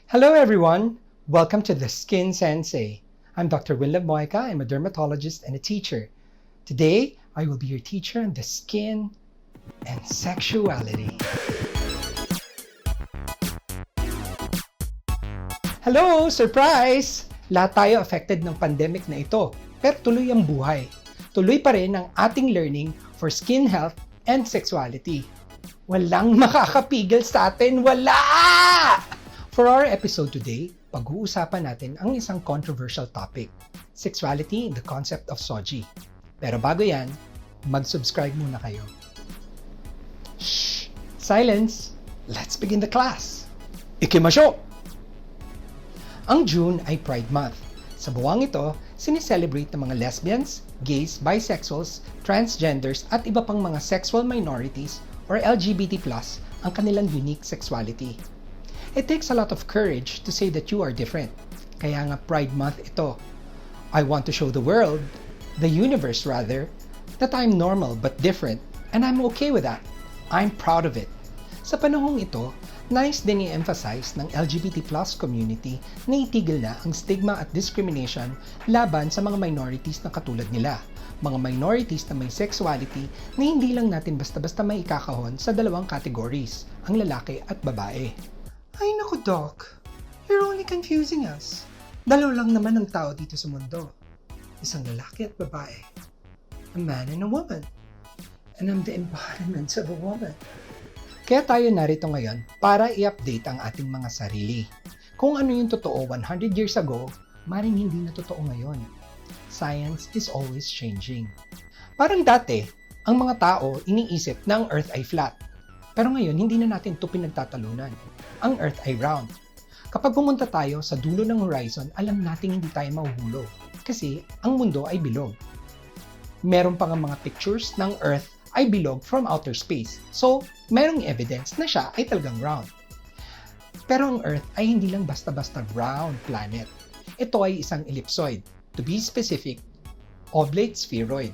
Hello everyone! Welcome to the Skin Sensei. I'm Dr. Winlove Moica. I'm a dermatologist and a teacher. Today, I will be your teacher on the skin and sexuality. Hello! Surprise! Lahat tayo affected ng pandemic na ito, pero tuloy ang buhay. Tuloy pa rin ang ating learning for skin health and sexuality. Walang makakapigil sa atin, wala! For our episode today, pag-uusapan natin ang isang controversial topic, sexuality in the concept of SOGI. Pero bago yan, mag-subscribe muna kayo. Shh! Silence! Let's begin the class! Ikimasyo! Ang June ay Pride Month. Sa buwang ito, sineselebrate ng mga lesbians, gays, bisexuals, transgenders at iba pang mga sexual minorities or LGBT+ ang kanilang unique sexuality. It takes a lot of courage to say that you are different. Kaya nga Pride Month ito. I want to show the world, the universe rather, that I'm normal but different and I'm okay with that. I'm proud of it. Sa panahong ito, nais din i-emphasize ng LGBT+ community na itigil na ang stigma at discrimination laban sa mga minorities na katulad nila. Mga minorities na may sexuality na hindi lang natin basta-basta may ikakahon sa dalawang categories, ang lalaki at babae. Ay naku, Doc. You're only confusing us. Dalawa lang naman ang tao dito sa mundo. Isang lalaki at babae. A man and a woman. And I'm the embodiment of a woman. Kaya tayo narito ngayon para i-update ang ating mga sarili. Kung ano yung totoo 100 years ago, maring hindi na totoo ngayon. Science is always changing. Parang dati, ang mga tao iniisip na ang Earth ay flat. Pero ngayon, hindi na natin ito pinagtatalunan. Ang Earth ay round. Kapag pumunta tayo sa dulo ng horizon, alam nating hindi tayo mahuhulog. Kasi ang mundo ay bilog. Meron pa nga mga pictures ng Earth ay bilog from outer space. So, merong evidence na siya ay talagang round. Pero ang Earth ay hindi lang basta-basta round planet. Ito ay isang ellipsoid. To be specific, oblate spheroid.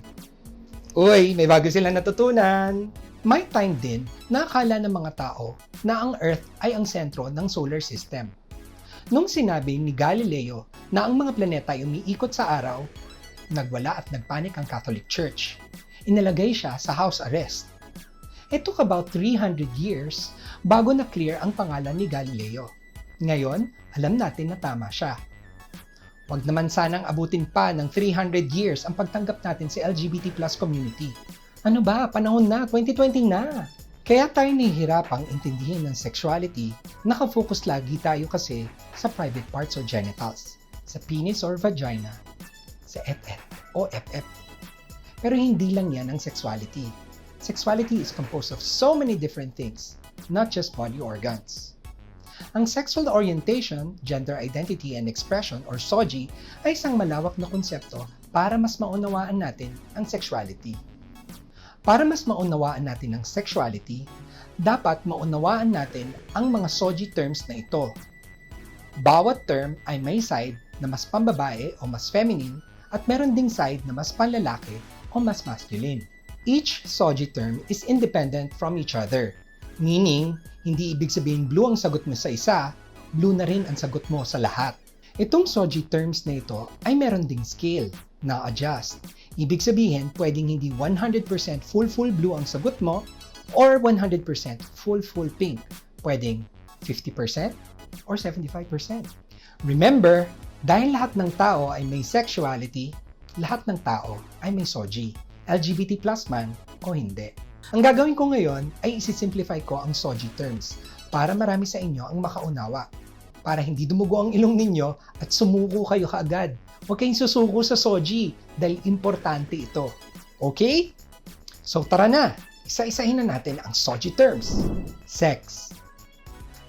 Uy, may bago silang natutunan! May time din na akala ng mga tao na ang Earth ay ang sentro ng solar system. Nung sinabi ni Galileo na ang mga planeta ay umiikot sa araw, nagwala at nagpanik ang Catholic Church. Inilagay siya sa house arrest. It took about 300 years bago na-clear ang pangalan ni Galileo. Ngayon, alam natin na tama siya. Huwag naman sanang abutin pa ng 300 years ang pagtanggap natin sa LGBT+ community. Ano ba? Panahon na, 2020 na! Kaya tayo nahihirapang intindihin ng sexuality, nakafocus lagi tayo kasi sa private parts or genitals, sa penis or vagina, sa et-et o ep-ep. Pero hindi lang yan ang sexuality. Sexuality is composed of so many different things, not just body organs. Ang sexual orientation, gender identity and expression or SOGI ay isang malawak na konsepto para mas maunawaan natin ang sexuality. Para mas maunawaan natin ang sexuality, dapat maunawaan natin ang mga SOGI terms na ito. Bawat term ay may side na mas pambabae o mas feminine at meron ding side na mas panlalaki o mas masculine. Each SOGI term is independent from each other, meaning hindi ibig sabihin blue ang sagot mo sa isa, blue na rin ang sagot mo sa lahat. Itong SOGI terms na ito ay meron ding scale na adjust. Ibig sabihin, pwedeng hindi 100% full blue ang sagot mo or 100% full pink. Pwedeng 50% or 75%. Remember, dahil lahat ng tao ay may sexuality, lahat ng tao ay may SOGI, LGBT+ man o hindi. Ang gagawin ko ngayon ay isi-simplify ko ang SOGI terms para marami sa inyo ang makaunawa. Para hindi dumugo ang ilong ninyo at sumuko kayo kaagad. Huwag kayong susuko sa SOGI dahil importante ito. Okay? So tara na, isa-isahin na natin ang SOGI terms. Sex.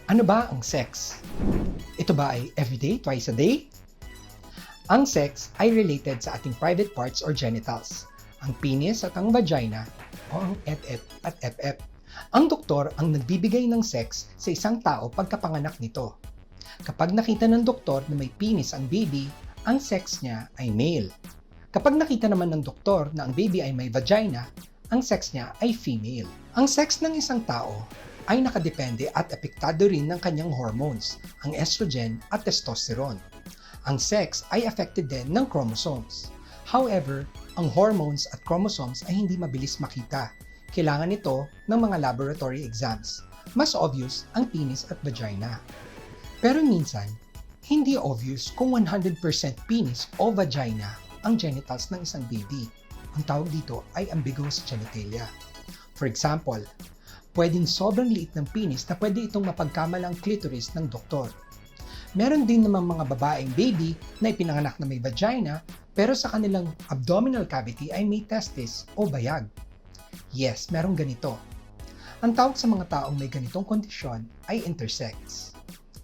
Ano ba ang sex? Ito ba ay everyday, twice a day? Ang sex ay related sa ating private parts or genitals, ang penis at ang vagina o ang et-et at ep-ep. Ang doktor ang nagbibigay ng sex sa isang tao pagkapanganak nito. Kapag nakita ng doktor na may penis ang baby, ang sex niya ay male. Kapag nakita naman ng doktor na ang baby ay may vagina, ang sex niya ay female. Ang sex ng isang tao ay nakadepende at apektado rin ng kanyang hormones, ang estrogen at testosterone. Ang sex ay affected din ng chromosomes. However, ang hormones at chromosomes ay hindi mabilis makita. Kailangan ito ng mga laboratory exams. Mas obvious ang penis at vagina. Pero minsan, hindi obvious kung 100% penis o vagina ang genitals ng isang baby. Ang tawag dito ay ambiguous genitalia. For example, pwedeng sobrang liit ng penis na pwede itong mapagkamalang clitoris ng doktor. Meron din namang mga babaeng baby na ipinanganak na may vagina pero sa kanilang abdominal cavity ay may testis o bayag. Yes, merong ganito. Ang tawag sa mga taong may ganitong kondisyon ay intersex.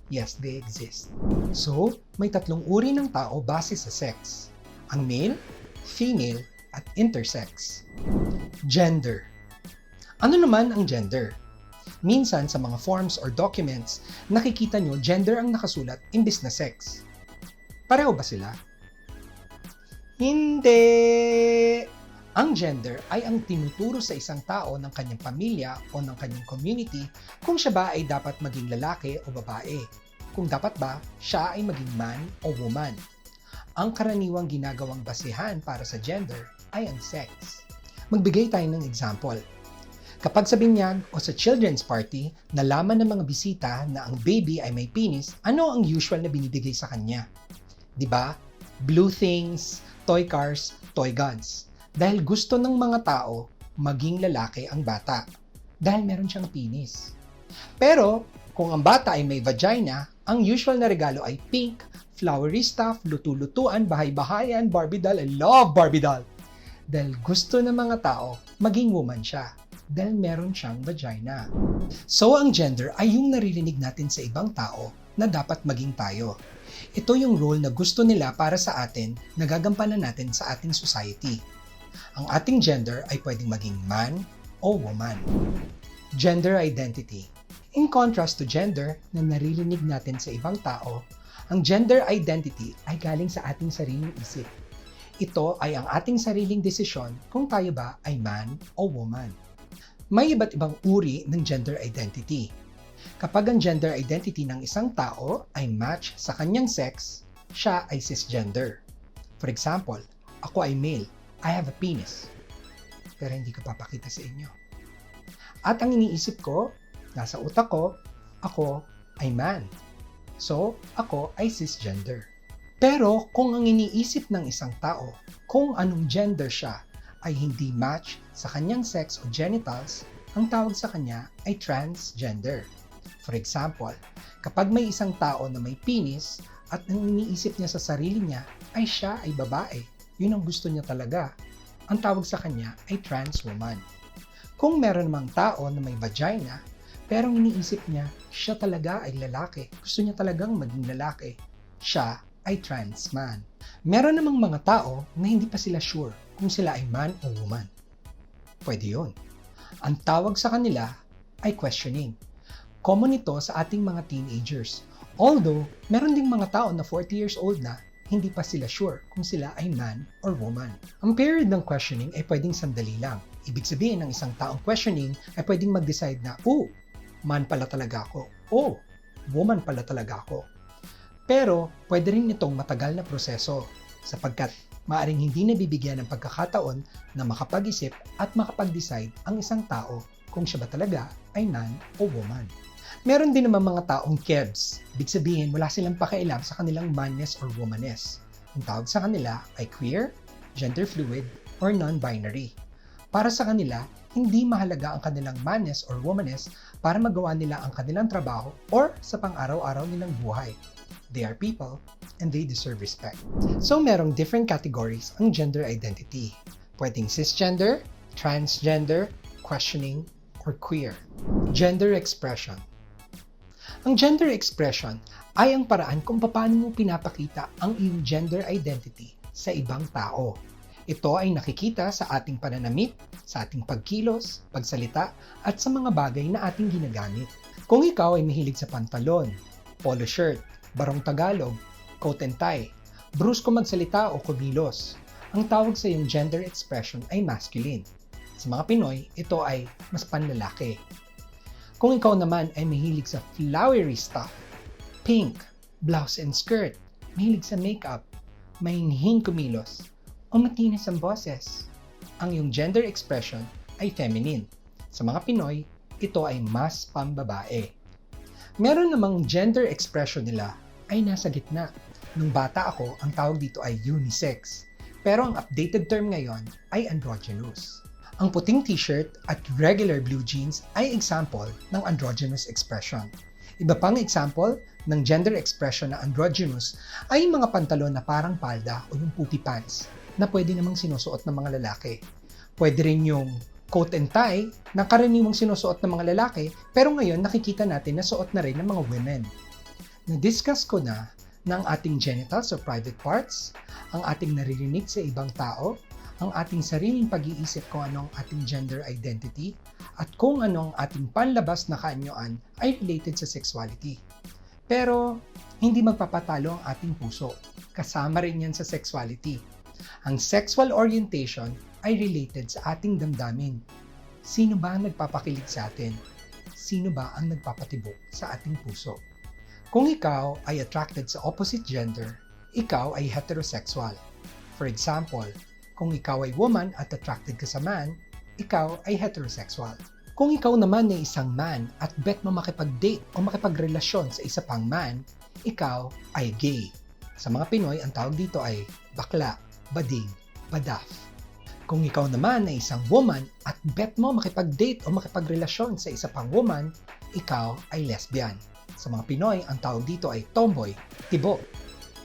Yes, they exist. So, may tatlong uri ng tao base sa sex. Ang male, female, at intersex. Gender. Ano naman ang gender? Minsan sa mga forms or documents, nakikita nyo gender ang nakasulat imbis na sex. Pareho ba sila? Hindi! Ang gender ay ang tinuturo sa isang tao ng kanyang pamilya o ng kanyang community kung siya ba ay dapat maging lalaki o babae. Kung dapat ba siya ay maging man o woman. Ang karaniwang ginagawang basihan para sa gender ay ang sex. Magbigay tayo ng example. Kapag sa binyag o sa children's party, nalaman ng mga bisita na ang baby ay may penis, ano ang usual na binibigay sa kanya? Diba? Blue things, toy cars, toy guns. Dahil gusto ng mga tao maging lalaki ang bata. Dahil meron siyang penis. Pero kung ang bata ay may vagina, ang usual na regalo ay pink, flowery stuff, lutu-lutuan, bahay-bahayan, Barbie doll. I love Barbie doll! Dahil gusto ng mga tao maging woman siya. Dahil meron siyang vagina. So ang gender ay yung naririnig natin sa ibang tao na dapat maging tayo. Ito yung role na gusto nila para sa atin na gagampanan natin sa ating society. Ang ating gender ay pwedeng maging man o woman. Gender identity. In contrast to gender na naririnig natin sa ibang tao, ang gender identity ay galing sa ating sariling isip. Ito ay ang ating sariling desisyon kung tayo ba ay man o woman. May iba't ibang uri ng gender identity. Kapag ang gender identity ng isang tao ay match sa kanyang sex, siya ay cisgender. For example, ako ay male, I have a penis. Pero hindi ko papakita sa inyo. At ang iniisip ko, nasa utak ko, ako ay man. So, ako ay cisgender. Pero kung ang iniisip ng isang tao, kung anong gender siya, ay hindi match sa kanyang sex o genitals, ang tawag sa kanya ay transgender. For example, kapag may isang tao na may penis at ang iniisip niya sa sarili niya ay siya ay babae, yun ang gusto niya talaga, ang tawag sa kanya ay trans woman. Kung meron namang tao na may vagina, pero ang iniisip niya siya talaga ay lalaki, gusto niya talagang maging lalaki, siya ay trans man. Meron namang mga tao na hindi pa sila sure kung sila ay man o woman. Pwede yun. Ang tawag sa kanila ay questioning. Common ito sa ating mga teenagers. Although, meron ding mga tao na 40 years old na, hindi pa sila sure kung sila ay man or woman. Ang period ng questioning ay pwedeng sandali lang. Ibig sabihin ng isang taong questioning ay pwedeng mag-decide na, man pala talaga ako. Woman pala talaga ako. Pero, pwede rin itong matagal na proseso sapagkat maaring hindi nabibigyan ng pagkakataon na makapag-isip at makapag-decide ang isang tao kung siya ba talaga ay man o woman. Meron din naman mga taong kebs. Ibig sabihin, wala silang pakialam sa kanilang manness or womanness. Ang tawag sa kanila ay queer, gender fluid, or non-binary. Para sa kanila, hindi mahalaga ang kanilang manness or womanness para magawa nila ang kanilang trabaho or sa pang-araw-araw nilang buhay. They are people and they deserve respect. So merong different categories ang gender identity. Pwedeng cisgender, transgender, questioning, or queer. Gender expression. Ang gender expression ay ang paraan kung paano mo pinapakita ang iyong gender identity sa ibang tao. Ito ay nakikita sa ating pananamit, sa ating pagkilos, pagsalita, at sa mga bagay na ating ginagamit. Kung ikaw ay mahilig sa pantalon, polo shirt, barong Tagalog, coat and tie, brusko magsalita o kumilos, ang tawag sa iyong gender expression ay masculine. Sa mga Pinoy, ito ay mas panlalaki. Kung ikaw naman ay mahilig sa flowery stuff, pink, blouse and skirt, mahilig sa makeup, mahinhin kumilos, o matinis ang boses, ang iyong gender expression ay feminine. Sa mga Pinoy, ito ay mas pambabae. Meron namang gender expression nila ay nasa gitna. Nung bata ako, ang tawag dito ay unisex. Pero ang updated term ngayon ay androgynous. Ang puting t-shirt at regular blue jeans ay example ng androgynous expression. Iba pang example ng gender expression na androgynous ay mga pantalon na parang palda o yung puppy pants na pwede namang sinusuot ng mga lalaki. Pwede rin yung coat and tie na karaniwang sinusuot ng mga lalaki pero ngayon nakikita natin na suot na rin ng mga women. Na-discuss ko na ng ating genitals o private parts, ang ating naririnig sa ibang tao, ang ating sariling pag-iisip kung anong ating gender identity, at kung anong ating panlabas na kaanyuan ay related sa sexuality. Pero, hindi magpapatalo ang ating puso. Kasama rin yan sa sexuality. Ang sexual orientation ay related sa ating damdamin. Sino ba ang nagpapakilig sa atin? Sino ba ang nagpapatibok sa ating puso? Kung ikaw ay attracted sa opposite gender, ikaw ay heterosexual. For example, kung ikaw ay woman at attracted ka sa man, ikaw ay heterosexual. Kung ikaw naman ay isang man at bet mo makipag-date o makipagrelasyon sa isa pang man, ikaw ay gay. Sa mga Pinoy, ang tawag dito ay bakla, bading, badaf. Kung ikaw naman ay isang woman at bet mo makipag-date o makipagrelasyon sa isa pang woman, ikaw ay lesbian. Sa mga Pinoy, ang tawag dito ay tomboy, tibo,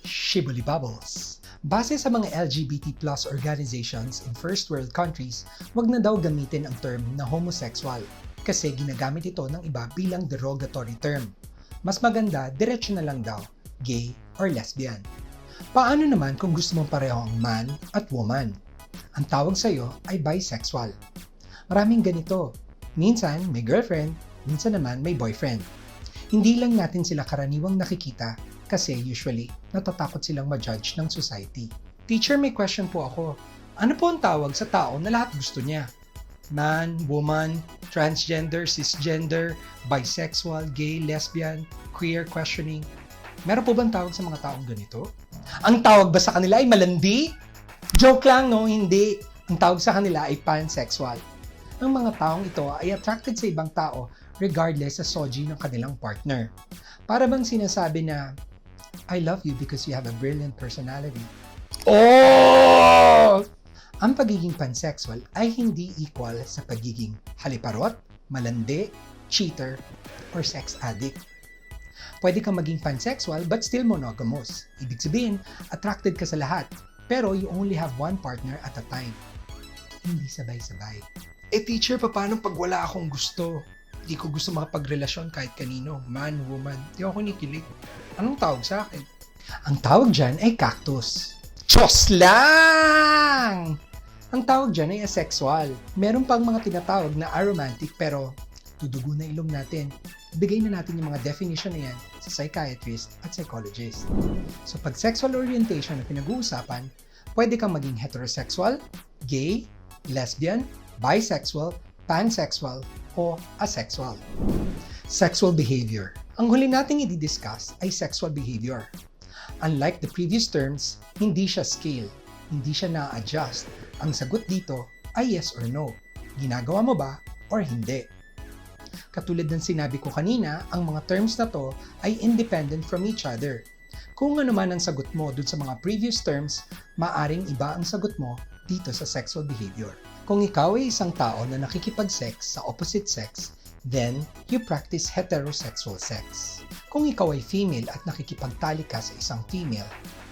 shibbolibobbles. Base sa mga LGBT plus organizations in first world countries, wag na daw gamitin ang term na homosexual kasi ginagamit ito ng iba bilang derogatory term. Mas maganda, diretso na lang daw, gay or lesbian. Paano naman kung gusto mong pareho ang man at woman? Ang tawag sa'yo ay bisexual. Maraming ganito. Minsan may girlfriend, minsan naman may boyfriend. Hindi lang natin sila karaniwang nakikita kasi usually natatakot silang ma-judge ng society. Teacher, may question po ako. Ano po ang tawag sa tao na lahat gusto niya? Man, woman, transgender, cisgender, bisexual, gay, lesbian, queer, questioning. Meron po bang tawag sa mga taong ganito? Ang tawag ba sa kanila ay malandi? Joke lang, no? Hindi. Ang tawag sa kanila ay pansexual. Ang mga taong ito ay attracted sa ibang tao regardless sa soji ng kanilang partner. Para bang sinasabi na, I love you because you have a brilliant personality. Oh! Ang pagiging pansexual ay hindi equal sa pagiging haliparot, malandi, cheater, or sex addict. Pwede kang maging pansexual but still monogamous. Ibig sabihin, attracted ka sa lahat, pero you only have one partner at a time. Hindi sabay-sabay. Teacher, paano pag wala akong gusto? Hindi ko gusto makapagrelasyon kahit kanino, man, woman. Hindi ako kinikilig. Anong tawag sa akin? Ang tawag dyan ay cactus. Diyos lang! Ang tawag dyan ay asexual. Meron pang mga tinatawag na aromantic pero tudugo na ilong natin. Bigay na natin yung mga definition na yan sa psychiatrist at psychologist. So pag sexual orientation na pinag-uusapan, pwede kang maging heterosexual, gay, lesbian, bisexual, pansexual, o asexual. Sexual behavior. Ang huli nating i-discuss ay sexual behavior. Unlike the previous terms, hindi siya scale, hindi siya na-adjust. Ang sagot dito ay yes or no. Ginagawa mo ba or hindi? Katulad ng sinabi ko kanina, ang mga terms na to ay independent from each other. Kung ano man ang sagot mo dun sa mga previous terms, maaring iba ang sagot mo dito sa sexual behavior. Kung ikaw ay isang tao na nakikipag-sex sa opposite sex, then you practice heterosexual sex. Kung ikaw ay female at nakikipagtalik ka sa isang female,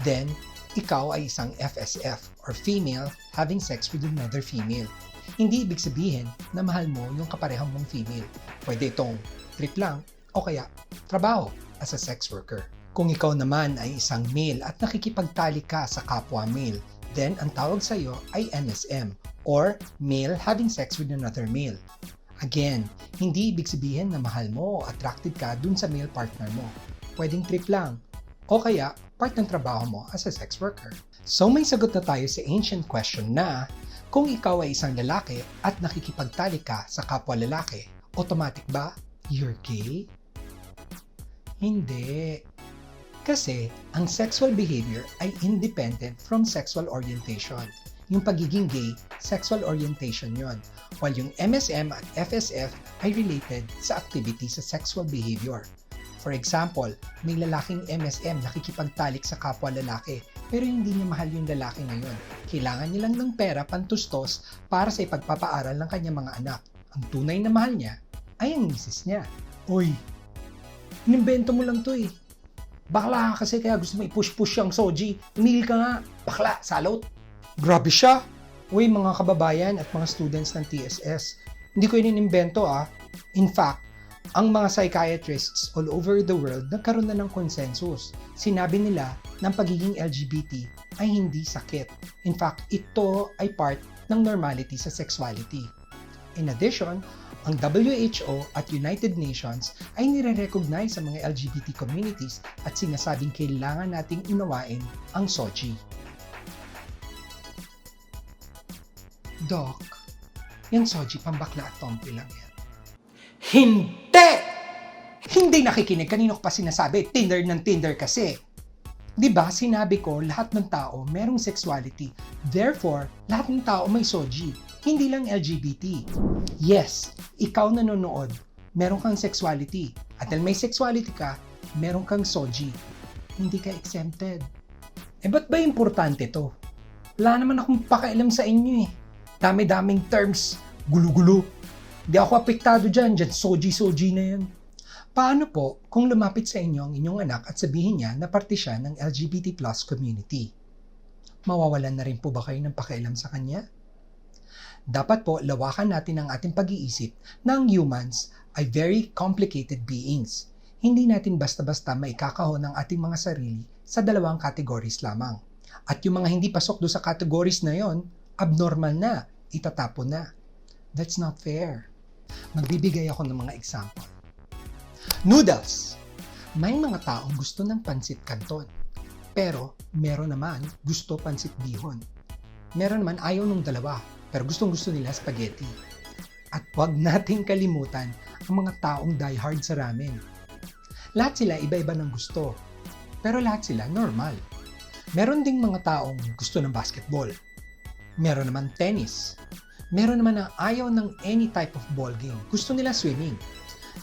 then ikaw ay isang FSF or female having sex with another female. Hindi ibig sabihin na mahal mo yung kaparehang mong female. Pwede itong trip lang o kaya trabaho as a sex worker. Kung ikaw naman ay isang male at nakikipagtalik ka sa kapwa male, then ang tawag sa iyo ay MSM or male having sex with another male. Again, hindi ibig sabihin na mahal mo o attracted ka dun sa male partner mo. Pwedeng trip lang o kaya part ng trabaho mo as a sex worker. So may sagot na tayo sa ancient question na kung ikaw ay isang lalaki at nakikipagtalik ka sa kapwa lalaki, automatic ba You're gay? Hindi. Kasi ang sexual behavior ay independent from sexual orientation. Yung pagiging gay, sexual orientation yon. While yung MSM at FSF ay related sa activity sa sexual behavior. For example, may lalaking MSM nakikipagtalik sa kapwa lalaki pero hindi niya mahal yung lalaki ngayon. Kailangan niya lang ng pera pantustos para sa ipagpapaaral ng kanyang mga anak. Ang tunay na mahal niya ay ang misis niya. Oy, inimbento mo lang to eh. Bakla ka kasi kaya gusto mo i-push-push yung Soji. Tumigil ka nga. Bakla, salot. Grabe siya. Uy, mga kababayan at mga students ng TSS, hindi ko inimbento ah. In fact, ang mga psychiatrists all over the world nagkaroon na ng consensus. Sinabi nila ng pagiging LGBT ay hindi sakit. In fact, ito ay part ng normality sa sexuality. In addition, ang WHO at United Nations ay nire-recognize sa mga LGBT communities at sinasabing kailangan nating unawain ang SOGI. Doc, yung SOGI pambakla at tompi lang yan. Hindi! Hindi nakikinig. Kanino ko pa sinasabi? Tinder ng Tinder kasi. Diba, sinabi ko, lahat ng tao merong sexuality. Therefore, lahat ng tao may SOGI. Hindi lang LGBT. Yes, ikaw nanonood, meron kang sexuality. At dahil may sexuality ka, meron kang SOGI. Hindi ka exempted. Eh, ba't ba importante to? Wala naman akong pakialam sa inyo eh. Dami-daming terms, gulo-gulo. Hindi ako apektado dyan, SOGI na yan. Paano po kung lumapit sa inyo ang inyong anak at sabihin niya na parte siya ng LGBT plus community? Mawawalan na rin po ba kayo ng pakialam sa kanya? Dapat po lawakan natin ang ating pag-iisip na ang humans ay very complicated beings. Hindi natin basta-basta maikakahon ang ating mga sarili sa dalawang categories lamang. At yung mga hindi pasok do sa categories na yon, abnormal na, itatapon na. That's not fair. Magbibigay ako ng mga example. Noodles. May mga taong gusto ng pansit canton. Pero meron naman gusto pansit bihon. Meron naman ayaw ng dalawa. Pero gustong-gusto nila spaghetti. At huwag nating kalimutan ang mga taong diehard sa ramen. Lahat sila iba-iba ng gusto. Pero lahat sila normal. Meron ding mga taong gusto ng basketball. Meron naman tennis. Meron naman ang ayaw ng any type of ball game. Gusto nila swimming.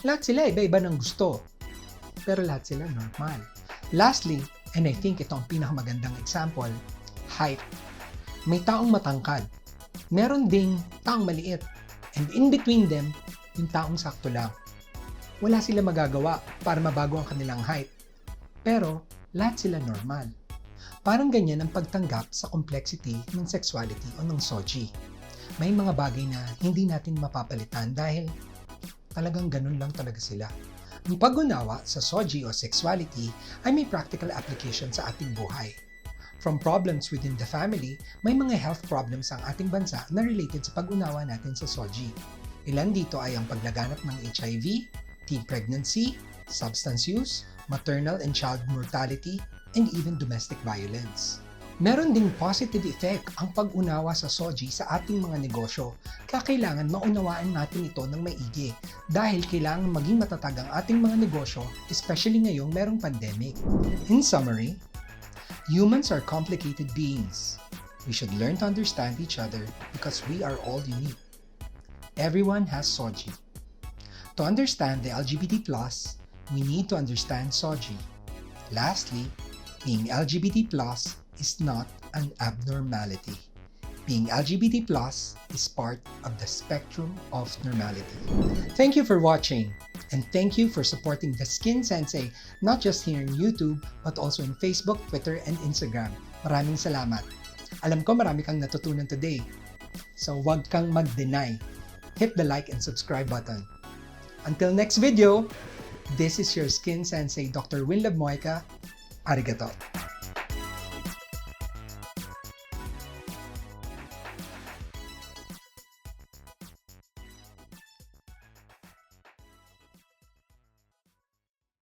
Lahat sila iba-iba ng gusto. Pero lahat sila normal. Lastly, and I think ito ang pinakamagandang example, height. May taong matangkad. Meron ding taong maliit. And in between them, yung taong sakto lang. Wala sila magagawa para mabago ang kanilang height. Pero lahat sila normal. Parang ganyan ang pagtanggap sa complexity ng sexuality o ng SOGI. May mga bagay na hindi natin mapapalitan dahil talagang ganun lang talaga sila. Ang pag-unawa sa SOGI o sexuality ay may practical application sa ating buhay. From problems within the family, may mga health problems ang ating bansa na related sa pag-unawa natin sa SOGI. Ilan dito ay ang paglaganap ng HIV, teen pregnancy, substance use, maternal and child mortality, and even domestic violence. Meron ding positive effect ang pag-unawa sa SOGI sa ating mga negosyo, kaya kailangan maunawaan natin ito ng maigi dahil kailangan maging matatag ang ating mga negosyo, especially ngayong merong pandemic. In summary, humans are complicated beings. We should learn to understand each other because we are all unique. Everyone has SOGI. To understand the LGBT+, we need to understand SOGI. Lastly, being LGBT+ is not an abnormality. Being LGBT+ is part of the spectrum of normality. Thank you for watching, and thank you for supporting The Skin Sensei, not just here in YouTube, but also in Facebook, Twitter, and Instagram. Maraming salamat. Alam ko marami kang natutunan today. So huwag kang mag-deny. Hit the like and subscribe button. Until next video, this is your Skin Sensei, Dr. Winlab Moica. Arigato.